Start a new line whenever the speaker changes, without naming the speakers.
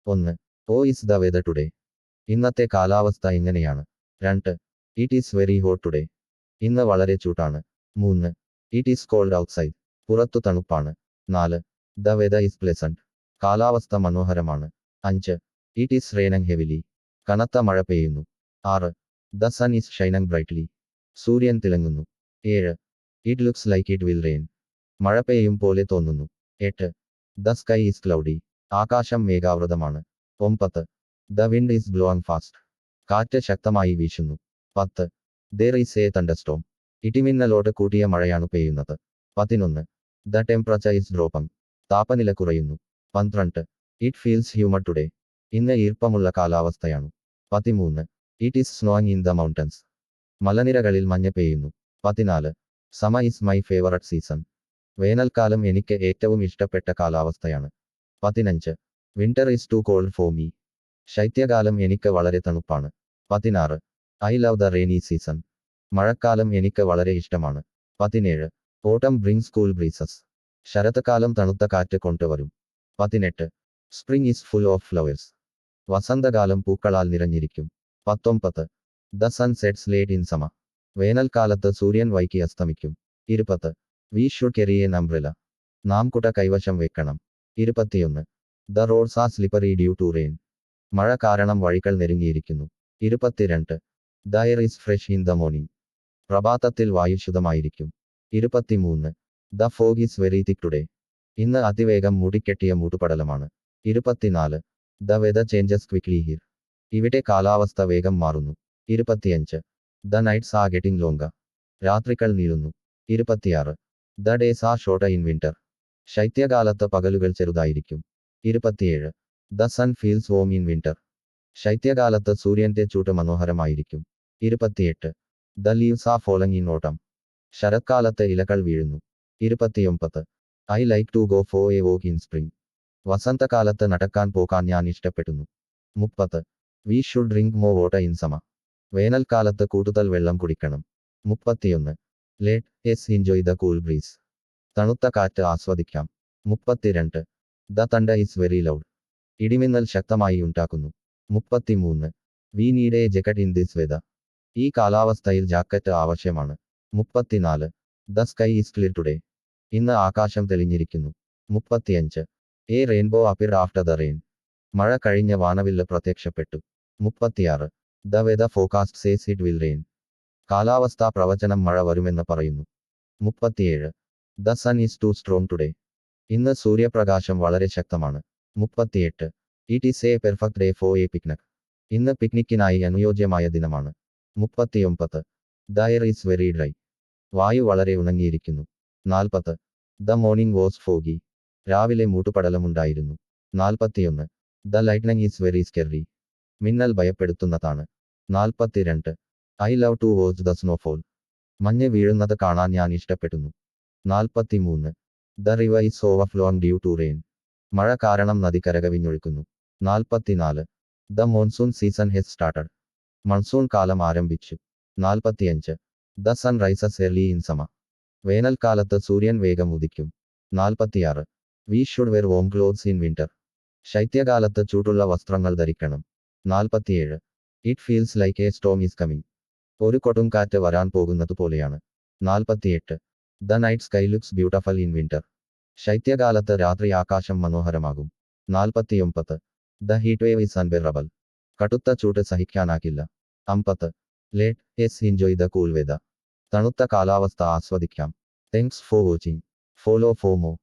1. How is the weather today. ഇന്നത്തെ കാലാവസ്ഥ എങ്ങനെയാണ്? 2. It is very hot today. ഇന്ന് വളരെ ചൂടാണ്. 3. It is cold outside. പുറത്തു തണുപ്പാണ്. 4. The weather is pleasant. കാലാവസ്ഥ മനോഹരമാണ്. 5. It is raining heavily. കനത്ത മഴ പെയ്യുന്നു. 6. The sun is shining brightly. സൂര്യൻ തിളങ്ങുന്നു. 7. It looks like it will rain. മഴ പെയ്യും പോലെ തോന്നുന്നു. 8. The sky is cloudy. ആകാശം മേഘാവൃതമാണ്. 9. The wind is blowing fast. കാറ്റ് ശക്തമായി വീശുന്നു. 10. there is a thunderstorm. ഇടിമിന്നലോട് കൂടിയ മഴയാണ് പെയ്യുന്നത്. 11. The temperature is dropping. താപനില കുറയുന്നു. 12. It feels humid today. ഇന്ന് ഈർപ്പമുള്ള കാലാവസ്ഥയാണ്. 13. It is snowing in the mountains. മലനിരകളിൽ മഞ്ഞ് പെയ്യുന്നു. 14. Summer is my favourite season. വേനൽക്കാലം എനിക്ക് ഏറ്റവും ഇഷ്ടപ്പെട്ട കാലാവസ്ഥയാണ്. 15. Winter is too cold for me. ശൈത്യകാലം എനിക്ക് വളരെ തണുപ്പാണ്. 16. I love the rainy season. മഴക്കാലം എനിക്ക് വളരെ ഇഷ്ടമാണ്. 17. ഓട്ടം ബ്രിങ്സ് കൂൾ ബ്രീസസ്. ശരത്കാലം തണുത്ത കാറ്റ് കൊണ്ടുവരും. 18. Spring is full of flowers. വസന്തകാലം പൂക്കളാൽ നിറഞ്ഞിരിക്കും. 19. The sun sets late in summer. വേനൽക്കാലത്ത് സൂര്യൻ വൈകി അസ്തമിക്കും. 20. We should carry an umbrella. നാം കുട കൈവശം വെക്കണം. 21. The roads are slippery due to rain. മഴ കാരണം വഴികൾ നെരുങ്ങിയിരിക്കുന്നു. 22. The air is fresh in the morning. പ്രഭാതത്തിൽ വായു ശുദ്ധമായിരിക്കും. 23. The fog is very thick today. ഇന്ന് അതിവേഗം മൂടിക്കെട്ടിയ മൂടുപടലമാണ്. 24. The whether changes quickly here. ഇവിടെ കാലാവസ്ഥ വേഗം മാറുന്നു. 25. The nights are getting longer. രാത്രികൾ നീളുന്നു. 26. The days are shorter in winter. ശൈത്യകാലത്ത് പകലുകൾ ചെറുതായിരിക്കും. 27. The sun feels warm in winter. ശൈത്യകാലത്ത് സൂര്യന്റെ ചൂട് മനോഹരമായിരിക്കും. 28. The leaves are falling in autumn. ശരത്കാലത്ത് ഇലകൾ വീഴുന്നു. 29. I like to go for a walk in spring. വസന്തകാലത്ത് നടക്കാൻ പോകാൻ ഞാൻ ഇഷ്ടപ്പെടുന്നു. 30. We should drink more water in summer. വേനൽക്കാലത്ത് കൂടുതൽ വെള്ളം കുടിക്കണം. 31. Let S enjoy the cool breeze. തണുത്ത കാറ്റ് ആസ്വദിക്കാം. 32. The thunder is very loud. ഇടിമിന്നൽ ശക്തമായി ഉണ്ടാക്കുന്നു. 33. We need a jacket in this weather. ഈ കാലാവസ്ഥയിൽ ജാക്കറ്റ് ആവശ്യമാണ്. 34. The sky is clear today. ഇന്ന് ആകാശം തെളിഞ്ഞിരിക്കുന്നു. 35. A rainbow appeared after the rain. മഴ കഴിഞ്ഞ വാനവില്ല് പ്രത്യക്ഷപ്പെട്ടു. 36. The weather forecast says it will rain. കാലാവസ്ഥാ പ്രവചനം മഴ വരുമെന്ന് പറയുന്നു. 37. The sun is too strong today. ഇന്ന് സൂര്യപ്രകാശം വളരെ ശക്തമാണ്. 38. It is a perfect day for a picnic. ഇന്ന് പിക്നിക്കിനായി അനുയോജ്യമായ ദിനമാണ്. 39. The air is very dry. വായു വളരെ ഉണങ്ങിയിരിക്കുന്നു. 40. The morning was foggy. രാവിലെ മൂട്ടുപടലമുണ്ടായിരുന്നു. 41. The lightning is very scary. മിന്നൽ ഭയപ്പെടുത്തുന്നതാണ്. 42. I love to watch the snowfall. മഞ്ഞ് വീഴുന്നത് കാണാൻ ഞാൻ ഇഷ്ടപ്പെടുന്നു. 43. The river is overflowing due to rain. മഴ കാരണം നദി കരകവിഞ്ഞൊഴുകുന്നു. 44. The monsoon season has started. Monsoon കാലം ആരംഭിച്ചു. 45. The sun rises early in summer. വേനൽക്കാലത്ത് സൂര്യൻ വേഗം ഉദിക്കും. 46. We should wear warm clothes in winter. ശൈത്യകാലത്ത് ചൂടുള്ള വസ്ത്രങ്ങൾ ധരിക്കണം. 47. It feels like a storm is coming. ഒരു കൊടുങ്കാറ്റ് വരാൻ പോകുന്നതുപോലെയാണ്. 48. The night sky looks beautiful in winter. ശൈത്യകാലത്ത് രാത്രി ആകാശം മനോഹരമാകും. 49. The heat wave is unbearable. കടുത്ത ചൂട് സഹിക്കാനാകില്ല. 50. Let us enjoy the cool whether. തണുത്ത കാലാവസ്ഥ ആസ്വദിക്കാം. Thanks for watching. Follow for more.